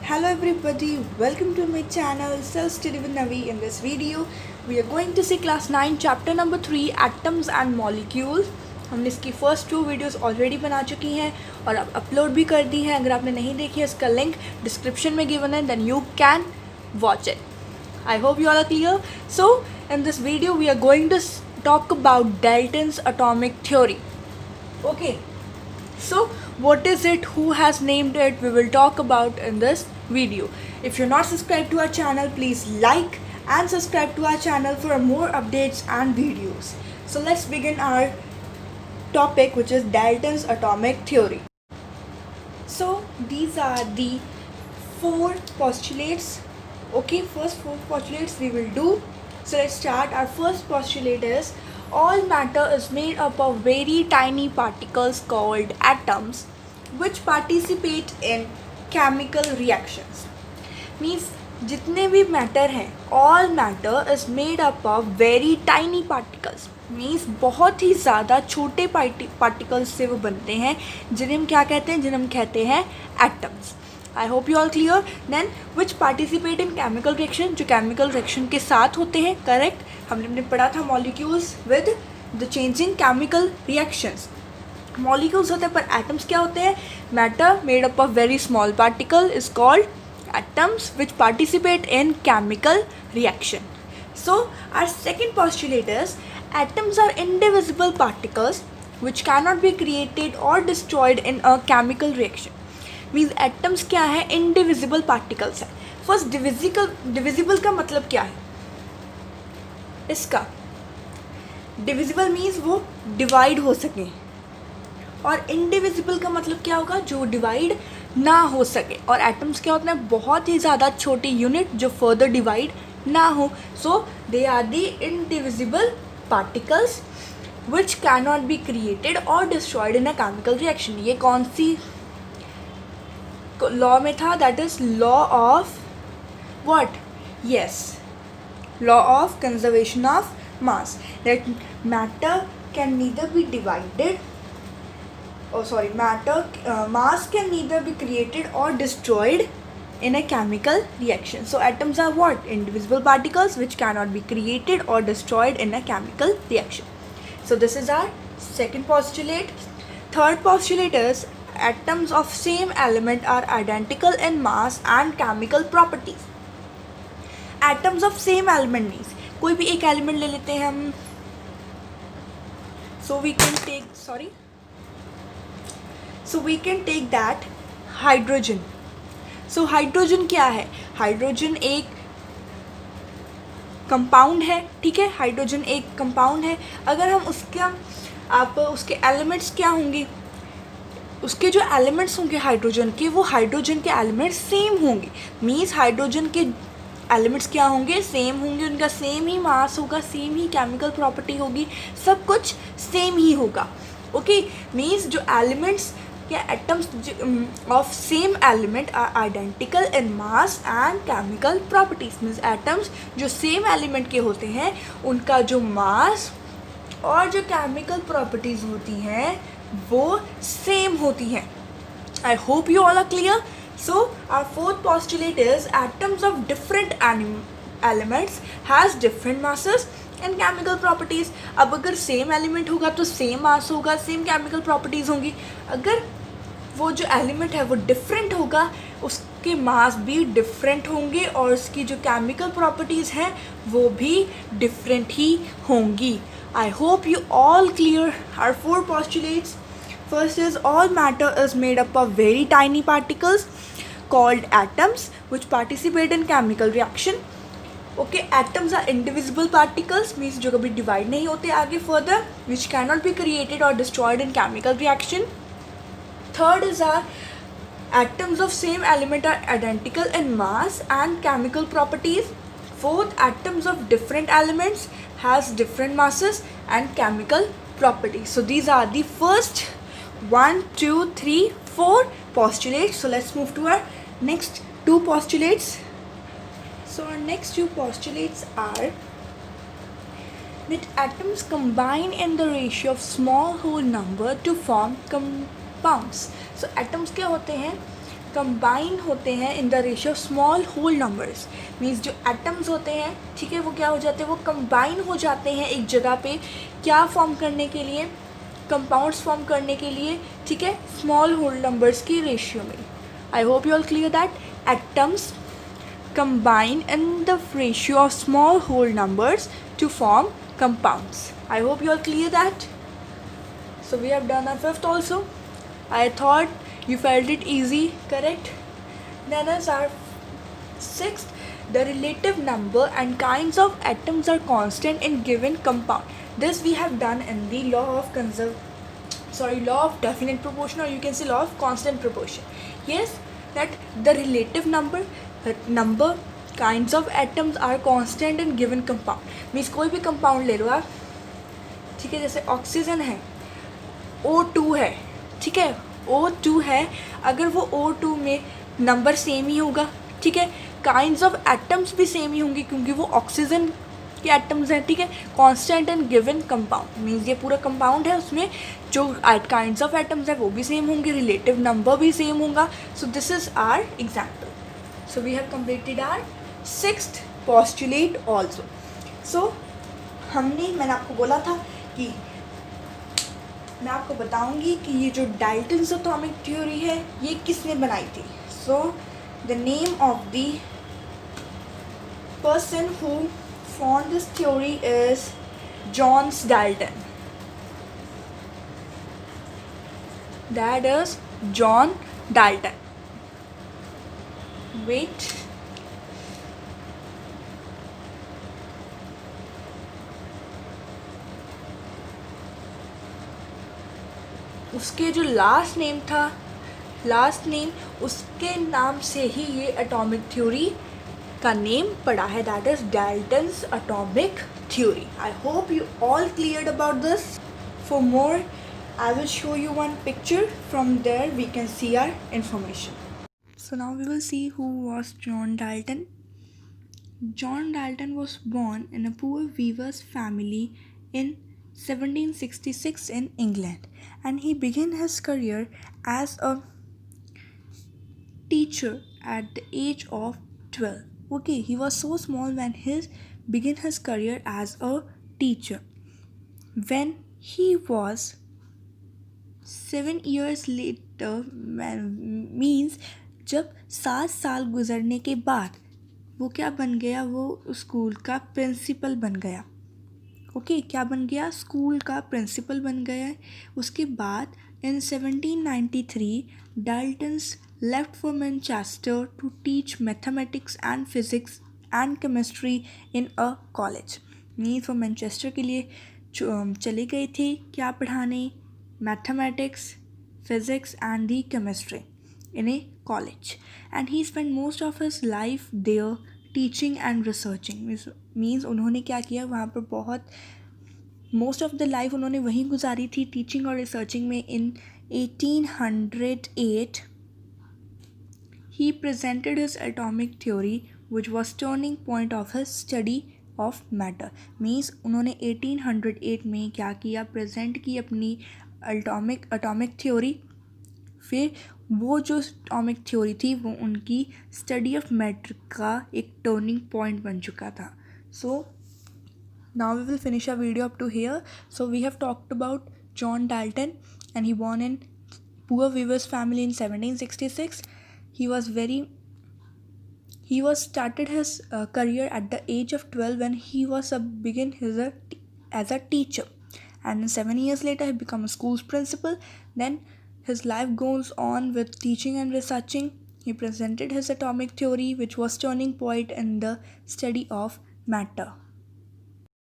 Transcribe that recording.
Hello everybody, welcome to my channel Self Study with Navi. In this video, we are going to see class 9 chapter number 3 Atoms and Molecules. हमने इसकी first 2 videos already बना चुकी हैं और अब upload भी कर दी हैं. अगर आपने नहीं देखी है इसका लिंक डिस्क्रिप्शन में गिवन है, then you can watch it. I hope you all are clear. So in this video we are going to talk about Dalton's atomic theory. Okay, so what is it, who has named it, we will talk about in this video. If you're not subscribed to our channel, please like and subscribe to our channel for more updates and videos. So let's begin our topic, which is Dalton's atomic theory. So these are the 4 postulates. Okay, first 4 postulates we will do. So let's start. Our first postulate is all matter is made up of very tiny particles called atoms which participate in chemical reactions. Means जितने भी matter हैं, all matter is made up of very tiny particles. Means बहुत ही ज़्यादा छोटे particles से वो बनते हैं, जिन्हें हम क्या कहते हैं, जिन्हें हम कहते हैं atoms. I hope you all clear. Then which participate in chemical reaction, जो केमिकल रिएक्शन के साथ होते हैं. करेक्ट, हमने पढ़ा था molecules with the changing chemical reactions. Molecules होते हैं, पर एटम्स क्या होते हैं. Matter made up of very small particle is called atoms which participate in chemical reaction. So our second postulate is atoms are indivisible particles which cannot be created or destroyed in a chemical reaction. Means atoms क्या है, indivisible particles है. First divisible का मतलब क्या है इसका. divisible means वो divide हो सके, और indivisible का मतलब क्या होगा, जो divide ना हो सके. और atoms क्या होते हैं, बहुत ही ज़्यादा छोटी यूनिट जो further divide ना हो. So they are the indivisible particles which cannot be created or destroyed in a chemical reaction. ये कौन सी लॉ में था, that is law of what. Yes, law of conservation of mass. That matter can neither be divided, mass can neither be created or destroyed in a chemical reaction. So atoms are what? Indivisible particles which cannot be created or destroyed in a chemical reaction. So this is our second postulate. Third postulate is atoms of same element are identical in mass and chemical properties. Atoms of same element means कोई भी एक element ले लेते हैं हम. So we can take that hydrogen. So hydrogen क्या है, hydrogen एक कंपाउंड है. ठीक है, हाइड्रोजन एक कंपाउंड है. अगर हम उसके एलिमेंट्स क्या होंगे, उसके जो एलिमेंट्स होंगे हाइड्रोजन के, वो हाइड्रोजन के एलिमेंट्स सेम होंगे. मीन्स हाइड्रोजन के एलिमेंट्स क्या होंगे, सेम होंगे. उनका सेम ही मास होगा, सेम ही केमिकल प्रॉपर्टी होगी, सब कुछ सेम ही होगा. ओके, मीन्स जो एलिमेंट्स या atoms of same element are identical in mass and chemical properties. means atoms जो same element के होते हैं, उनका जो mass और जो chemical properties होती हैं वो same होती हैं. I hope you all are clear. So our fourth postulate is atoms of different elements has different masses and chemical properties. अब अगर same element होगा तो same mass होगा, same chemical properties होंगी. अगर वो जो एलिमेंट है वो डिफरेंट होगा, उसके मास भी डिफरेंट होंगे और उसकी जो केमिकल प्रॉपर्टीज़ हैं वो भी डिफरेंट ही होंगी. I hope you all clear our 4 postulates. First is all matter is made up of very tiny particles called atoms which participate in chemical reaction. Okay, atoms are indivisible particles, means जो कभी divide नहीं होते आगे further, which cannot be created or destroyed in chemical reaction. Third is our atoms of same element are identical in mass and chemical properties. Fourth, atoms of different elements has different masses and chemical properties. So these are the first 1, 2, 3, 4 postulates. So let's move to our next 2 postulates. So our next 2 postulates are that atoms combine in the ratio of small whole number to form compounds. So atoms क्या होते हैं, combine होते हैं in the ratio of small whole numbers. Means जो atoms होते हैं, ठीक है, वो क्या हो जाते हैं, वो कंबाइन हो जाते हैं एक जगह पे, क्या फॉर्म करने के लिए, कंपाउंड्स फॉर्म करने के लिए, ठीक है, स्मॉल होल नंबर्स की रेशियो में। आई hope you all clear that atoms combine in the ratio of small whole numbers to form compounds. I hope you all clear that. So we have done our fifth also. I thought you felt it easy, correct? Then is our sixth. The relative number and kinds of atoms are constant in given compound. This we have done in the law of definite proportion, or you can say law of constant proportion. Yes, that the relative number kinds of atoms are constant in given compound. Means कोई भी compound ले लो आप, ठीक है, जैसे oxygen है, O2 है, ठीक है, O2 है, अगर वो O2 में नंबर सेम ही होगा, ठीक है, काइंड्स ऑफ एटम्स भी सेम ही होंगे क्योंकि वो ऑक्सीजन के एटम्स हैं, ठीक है, constant in given compound. Means ये पूरा कंपाउंड है, उसमें जो काइंड्स ऑफ एटम्स है वो भी सेम होंगे, रिलेटिव नंबर भी सेम होगा। So this is our example. So we have completed our sixth postulate also. So मैंने आपको बोला था कि मैं आपको बताऊंगी कि ये जो डाल्टन्स एटॉमिक थ्योरी है ये किसने बनाई थी। So the name of the person who formed this theory is John Dalton. That is John Dalton. Wait. उसके जो लास्ट नेम था, उसके नाम से ही ये एटॉमिक थ्योरी का नेम पड़ा है, that is Dalton's atomic theory. I hope you all cleared about this. For more I will show you one picture, from there we can see our information. So now we will see who was John Dalton. John Dalton was born in a poor weaver's family in 1766 in England, and he began his career as a teacher at the age of 12. Okay, he was so small when he began his career as a teacher. When he was 7 years later, means जब 7 साल गुजरने के बाद वो क्या बन गया, वो स्कूल का प्रिंसिपल बन गया। ओके, क्या बन गया, स्कूल का प्रिंसिपल बन गया। उसके बाद in 1793 Daltons left for Manchester to teach mathematics and physics and chemistry in a college. Means वो मैनचेस्टर के लिए चले गए थे क्या पढ़ाने, mathematics, physics and the chemistry in a college, and he spent most of his life there teaching and researching. means उन्होंने क्या किया वहाँ पर, बहुत most of the life उन्होंने वहीं गुजारी थी teaching और researching में। in 1808 he presented his atomic theory which was turning point of his study of matter. means उन्होंने 1808 में क्या किया, प्रेजेंट की अपनी atomic theory। फिर वो जो एटॉमिक थ्योरी थी वो उनकी स्टडी ऑफ मैटर का एक टर्निंग पॉइंट बन चुका था। So now we will finish a video up to here. So we have talked about John Dalton and he born in poor weavers family in 1766. He was started his career at the age of 12 when he was began as a teacher, and 7 years later he became a school's principal. Then his life goes on with teaching and researching. He presented his atomic theory which was turning point in the study of matter.